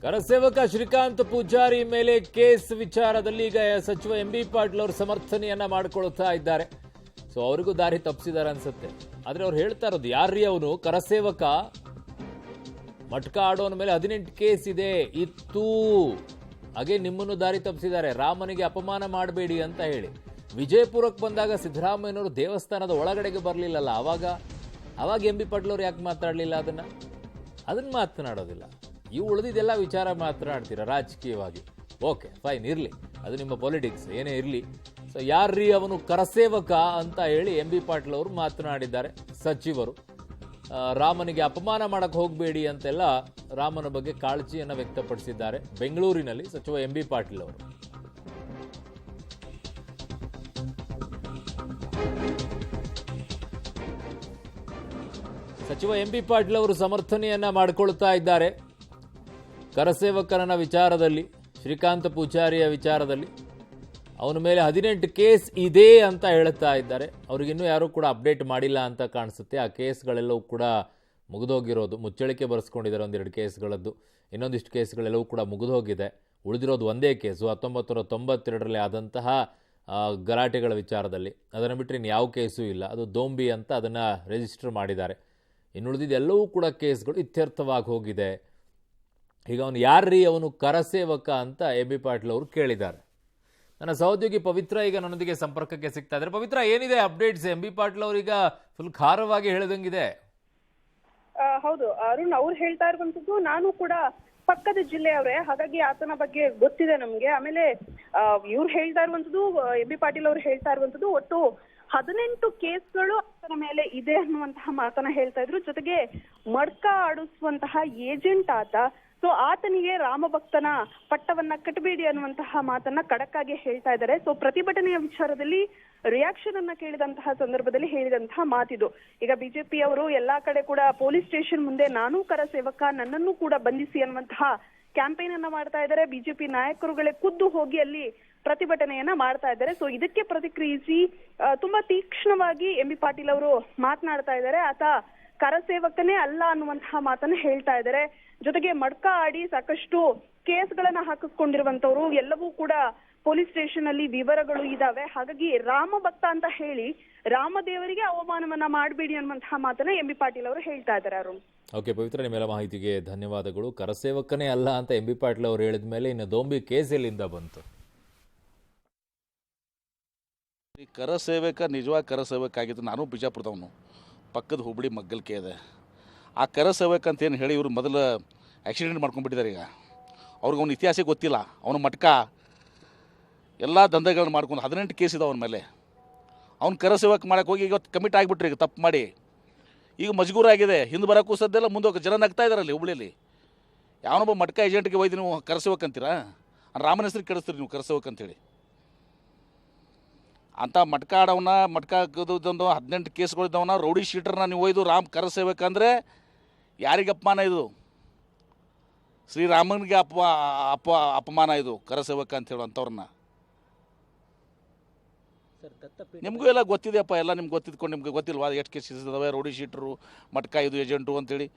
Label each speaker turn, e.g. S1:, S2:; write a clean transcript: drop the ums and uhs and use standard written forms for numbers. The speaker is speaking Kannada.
S1: ಕರಸೇವಕ ಶ್ರೀಕಾಂತ್ ಪೂಜಾರಿ ಮೇಲೆ ಕೇಸ್ ವಿಚಾರದಲ್ಲಿ ಈಗ ಸಚಿವ ಎಂ ಬಿ ಪಾಟೀಲ್ ಅವರು ಸಮರ್ಥನೆಯನ್ನ ಮಾಡಿಕೊಳ್ತಾ ಇದ್ದಾರೆ. ಸೊ ಅವರಿಗೂ ದಾರಿ ತಪ್ಪಿಸಿದ್ದಾರೆ ಅನ್ಸುತ್ತೆ. ಆದ್ರೆ ಅವ್ರು ಹೇಳ್ತಾ ಇರೋದು ಯಾರ್ರೀ ಅವನು ಕರಸೇವಕ ಮಟ್ಕ ಆಡೋನ ಮೇಲೆ 18 ಕೇಸ್ ಇದೆ ಇತ್ತು, ಹಾಗೆ ನಿಮ್ಮನ್ನು ದಾರಿ ತಪ್ಪಿಸಿದ್ದಾರೆ, ರಾಮನಿಗೆ ಅಪಮಾನ ಮಾಡಬೇಡಿ ಅಂತ ಹೇಳಿ. ವಿಜಯಪುರಕ್ಕೆ ಬಂದಾಗ ಸಿದ್ದರಾಮಯ್ಯನವರು ದೇವಸ್ಥಾನದ ಒಳಗಡೆಗೆ ಬರಲಿಲ್ಲಲ್ಲ, ಅವಾಗ ಎಂ ಬಿ ಪಾಟೀಲ್ ಅವರು ಯಾಕೆ ಮಾತಾಡಲಿಲ್ಲ? ಅದನ್ನ ಮಾತನಾಡೋದಿಲ್ಲ. ಇವು ಉಳಿದಿದ್ದೆಲ್ಲ ವಿಚಾರ ಮಾತನಾಡ್ತೀರಾ ರಾಜಕೀಯವಾಗಿ. ಓಕೆ ಫೈನ್, ಇರಲಿ, ಅದು ನಿಮ್ಮ ಪೊಲಿಟಿಕ್ಸ್ ಏನೇ ಇರಲಿ. ಸೊ ಯಾರ್ರೀ ಅವನು ಕರಸೇವಕ ಅಂತ ಹೇಳಿ ಎಂ ಬಿ ಪಾಟೀಲ್ ಅವರು ಮಾತನಾಡಿದ್ದಾರೆ. ಸಚಿವರು ರಾಮನಿಗೆ ಅಪಮಾನ ಮಾಡಕ್ಕೆ ಹೋಗಬೇಡಿ ಅಂತೆಲ್ಲ ರಾಮನ ಬಗ್ಗೆ ಕಾಳಜಿಯನ್ನು ವ್ಯಕ್ತಪಡಿಸಿದ್ದಾರೆ ಬೆಂಗಳೂರಿನಲ್ಲಿ ಸಚಿವ ಎಂ ಬಿ ಪಾಟೀಲ್ ಅವರು. ಸಚಿವ ಎಂ ಬಿ ಪಾಟೀಲ್ ಅವರು ಸಮರ್ಥನೆಯನ್ನ ಮಾಡಿಕೊಳ್ತಾ ಇದ್ದಾರೆ ಕರಸೇವಕರನ ವಿಚಾರದಲ್ಲಿ, ಶ್ರೀಕಾಂತ್ ಪೂಜಾರಿಯ ವಿಚಾರದಲ್ಲಿ. ಅವನ ಮೇಲೆ 18 ಕೇಸ್ ಇದೆ ಅಂತ ಹೇಳ್ತಾ ಇದ್ದಾರೆ. ಅವ್ರಿಗಿನ್ನೂ ಯಾರೂ ಕೂಡ ಅಪ್ಡೇಟ್ ಮಾಡಿಲ್ಲ ಅಂತ ಕಾಣಿಸುತ್ತೆ. ಆ ಕೇಸ್ಗಳೆಲ್ಲವೂ ಕೂಡ ಮುಗಿದೋಗಿರೋದು, ಮುಚ್ಚಳಿಕೆ ಬರೆಸ್ಕೊಂಡಿದ್ದಾರೆ ಒಂದೆರಡು ಕೇಸ್ಗಳದ್ದು. ಇನ್ನೊಂದಿಷ್ಟು ಕೇಸ್ಗಳೆಲ್ಲವೂ ಕೂಡ ಮುಗಿದೋಗಿದೆ. ಉಳಿದಿರೋದು ಒಂದೇ ಕೇಸು 1992ರಲ್ಲಿ ಆದಂತಹ ಗಲಾಟೆಗಳ ವಿಚಾರದಲ್ಲಿ. ಅದನ್ನು ಬಿಟ್ಟರೆ ಇನ್ನು ಯಾವ ಕೇಸು ಇಲ್ಲ. ಅದು ದೋಂಬಿ ಅಂತ ಅದನ್ನು ರಿಜಿಸ್ಟರ್ ಮಾಡಿದ್ದಾರೆ. ಇನ್ನುಳಿದಿದ್ದೆಲ್ಲವೂ ಕೂಡ ಕೇಸ್ಗಳು ಇತ್ಯರ್ಥವಾಗಿ ಹೋಗಿದೆ. ಈಗ ಅವನು ಯಾರ್ರೀ ಅವನು ಕರಸೇವಕ ಅಂತ ಎಂ ಬಿ ಪಾಟೀಲ್ ಅವರು ಕೇಳಿದ್ದಾರೆ. ನನ್ನ ಸಹೋದ್ಯೋಗಿ ಪವಿತ್ರ ಈಗ ನನ್ನೊಂದಿಗೆ ಸಂಪರ್ಕಕ್ಕೆ ಸಿಗ್ತಾ ಇದ್ದಾರೆ. ಪವಿತ್ರ, ಏನಿದೆ ಅಪ್ಡೇಟ್ಸ್? ಎಂ ಬಿ ಪಾಟೀಲ್ ಅವರೀಗ ಫುಲ್ ಖಾರವಾಗಿ ಹೇಳದಂಗಿದೆ.
S2: ಹೌದು ಅರುಣ್, ಅವ್ರು ಹೇಳ್ತಾ ಇರುವಂತದ್ದು ನಾನು ಕೂಡ ಪಕ್ಕದ ಜಿಲ್ಲೆಯವರೇ, ಹಾಗಾಗಿ ಆತನ ಬಗ್ಗೆ ಗೊತ್ತಿದೆ ನಮ್ಗೆ. ಆಮೇಲೆ ಇವ್ರು ಹೇಳ್ತಾ ಇರುವಂತದ್ದು, ಎಂ ಬಿ ಪಾಟೀಲ್ ಅವರು ಹೇಳ್ತಾ ಇರುವಂತದ್ದು ಒಟ್ಟು 18 ಕೇಸ್ಗಳು ಆತನ ಮೇಲೆ ಇದೆ ಅನ್ನುವಂತಹ ಮಾತನ್ನ ಹೇಳ್ತಾ ಇದ್ರು. ಜೊತೆಗೆ ಮಡ್ಕ ಆಡಿಸುವಂತಹ ಏಜೆಂಟ್ ಆತ. ಸೊ ಆತನಿಗೆ ರಾಮಭಕ್ತನ ಪಟ್ಟವನ್ನ ಕಟ್ಟಬೇಡಿ ಅನ್ನುವಂತಹ ಮಾತನ್ನ ಖಡಕ್ ಆಗಿ ಹೇಳ್ತಾ ಇದ್ದಾರೆ. ಸೊ ಪ್ರತಿಭಟನೆಯ ವಿಚಾರದಲ್ಲಿ ರಿಯಾಕ್ಷನ್ ಅನ್ನ ಕೇಳಿದಂತಹ ಸಂದರ್ಭದಲ್ಲಿ ಹೇಳಿದಂತಹ ಮಾತಿದು. ಈಗ ಬಿಜೆಪಿ ಅವರು ಎಲ್ಲಾ ಕಡೆ ಕೂಡ ಪೊಲೀಸ್ ಸ್ಟೇಷನ್ ಮುಂದೆ ನಾನು ಕರಸೇವಕ, ನನ್ನನ್ನು ಕೂಡ ಬಂಧಿಸಿ ಅನ್ನುವಂತಹ ಕ್ಯಾಂಪೇನ್ ಅನ್ನ ಮಾಡ್ತಾ ಇದ್ದಾರೆ. ಬಿಜೆಪಿ ನಾಯಕರುಗಳೇ ಖುದ್ದು ಹೋಗಿ ಅಲ್ಲಿ ಪ್ರತಿಭಟನೆಯನ್ನ ಮಾಡ್ತಾ ಇದ್ದಾರೆ. ಸೊ ಇದಕ್ಕೆ ಪ್ರತಿಕ್ರಿಯಿಸಿ ತುಂಬಾ ತೀಕ್ಷ್ಣವಾಗಿ ಎಂ ಬಿ ಪಾಟೀಲ್ ಅವರು ಮಾತನಾಡ್ತಾ ಇದ್ದಾರೆ. ಆತ ಕರಸೇವಕನೇ ಅಲ್ಲ ಅನ್ನುವಂತಹ ಮಾತನ್ನ ಹೇಳ್ತಾ ಇದ್ದಾರೆ. ಜೊತೆಗೆ ಮಡ್ಕ ಆಡಿ ಸಾಕಷ್ಟು ಕೇಸ್ಗಳನ್ನ ಹಾಕಿಸ್ಕೊಂಡಿರುವಂತವ್ರು, ಎಲ್ಲವೂ ಕೂಡ ಪೊಲೀಸ್ ಸ್ಟೇಷನ್ ಅಲ್ಲಿ ವಿವರಗಳು ಇದಾವೆ. ಹಾಗಾಗಿ ರಾಮ ಭಕ್ತ ಅಂತ ಹೇಳಿ ರಾಮದೇವರಿಗೆ ಅವಮಾನವನ್ನ ಮಾಡಬೇಡಿ ಅನ್ನುವಂತಹ ಮಾತನ್ನ ಎಂ ಬಿ ಪಾಟೀಲ್ ಅವರು ಹೇಳ್ತಾ ಇದ್ದಾರೆ. ಅರುಣ್,
S1: ಓಕೆ ಪವಿತ್ರ, ನಿಮ್ಮೆಲ್ಲ ಮಾಹಿತಿಗೆ ಧನ್ಯವಾದಗಳು. ಕರಸೇವಕನೇ ಅಲ್ಲ ಅಂತ ಎಂ ಬಿ ಪಾಟೀಲ್ ಅವರು ಹೇಳಿದ ಮೇಲೆ ಇನ್ನು ದೋಂಬಿ ಕೇಸ್ ಎಲ್ಲಿಂದ ಬಂತು?
S3: ಈ ಕರಸೇವಕ ನಿಜವಾಗಿ ಕರಸೇವಕ ಆಗಿದ್ದು. ನಾನು ಬಿಜಾಪುರದವನು, ಪಕ್ಕದ ಹುಬ್ಬಳ್ಳಿ ಮಗ್ಗಲ್ಕೆ ಇದೆ. ಆ ಕರಸೇವಕ ಅಂತ ಏನು ಹೇಳಿ ಇವರು ಮೊದಲು ಆಕ್ಸಿಡೆಂಟ್ ಮಾಡ್ಕೊಂಡ್ಬಿಟ್ಟಿದ್ದಾರೆ. ಈಗ ಅವ್ರಿಗೆ ಅವ್ನ ಇತಿಹಾಸ ಗೊತ್ತಿಲ್ಲ. ಅವನು ಮಟ್ಕ ಎಲ್ಲ ದಂಧೆಗಳನ್ನ ಮಾಡ್ಕೊಂಡು 18 ಕೇಸ್ ಇದಾವೆ ಅವನ ಮೇಲೆ. ಅವ್ನು ಕರಸೇವಕ ಮಾಡಕ್ಕೆ ಹೋಗಿ ಇವತ್ತು ಕಮಿಟ್ ಆಗಿಬಿಟ್ರಿ, ಈಗ ತಪ್ಪು ಮಾಡಿ. ಈಗ ಮಜಗೂರ ಆಗಿದೆ, ಹಿಂದೆ ಬರೋಕ್ಕೂ ಸದ್ದೆಲ್ಲ ಮುಂದೆ ಹೋಗಿ ಜನ ನಗ್ತಾ ಇದ್ದಾರಲ್ಲಿ ಹುಬ್ಬಳ್ಳಿಯಲ್ಲಿ. ಯಾವನೊಬ್ಬ ಮಟ್ಕ ಏಜೆಂಟ್ಗೆ ಒಯ್ದು ನೀವು ಕರಸೇವಕ ಅಂತೀರಾ? ರಾಮನ ಹೆಸರು ಕೆಡಿಸ್ತೀರಿ ನೀವು ಕರಸೇವಕ ಅಂತೇಳಿ. ಅಂಥ ಮಟ್ಕ ಆಡವನ್ನ, ಮಟ್ಕ ಹಾಕೋದೊಂದು 18 ಕೇಸ್ಗಳಿದ್ದವನ್ನ, ರೌಡಿ ಶೀಟರ್ನ ನೀವು ಒಯ್ದು ರಾಮ್ ಕರಸೇವಕ ಅಂದರೆ ಯಾರಿಗೆ ಅಪಮಾನ ಇದು? ಶ್ರೀರಾಮನಿಗೆ ಅಪಮಾನ ಇದು ಕರಸೇವಕ ಅಂತ ಹೇಳುವಂಥವ್ರನ್ನ. ನಿಮಗೂ ಎಲ್ಲ ಗೊತ್ತಿದೆಯಪ್ಪ, ಎಲ್ಲ ನಿಮ್ಗೆ ಗೊತ್ತಿದ್ಕೊಂಡು ನಿಮ್ಗೆ ಗೊತ್ತಿಲ್ವಾ ಎಷ್ಟು ಕೇಸ್ ಇದ್ದಾವೆ? ರೌಡಿ ಶೀಟ್ರು, ಮಟ್ಕ ಇದು ಏಜೆಂಟು ಅಂತೇಳಿ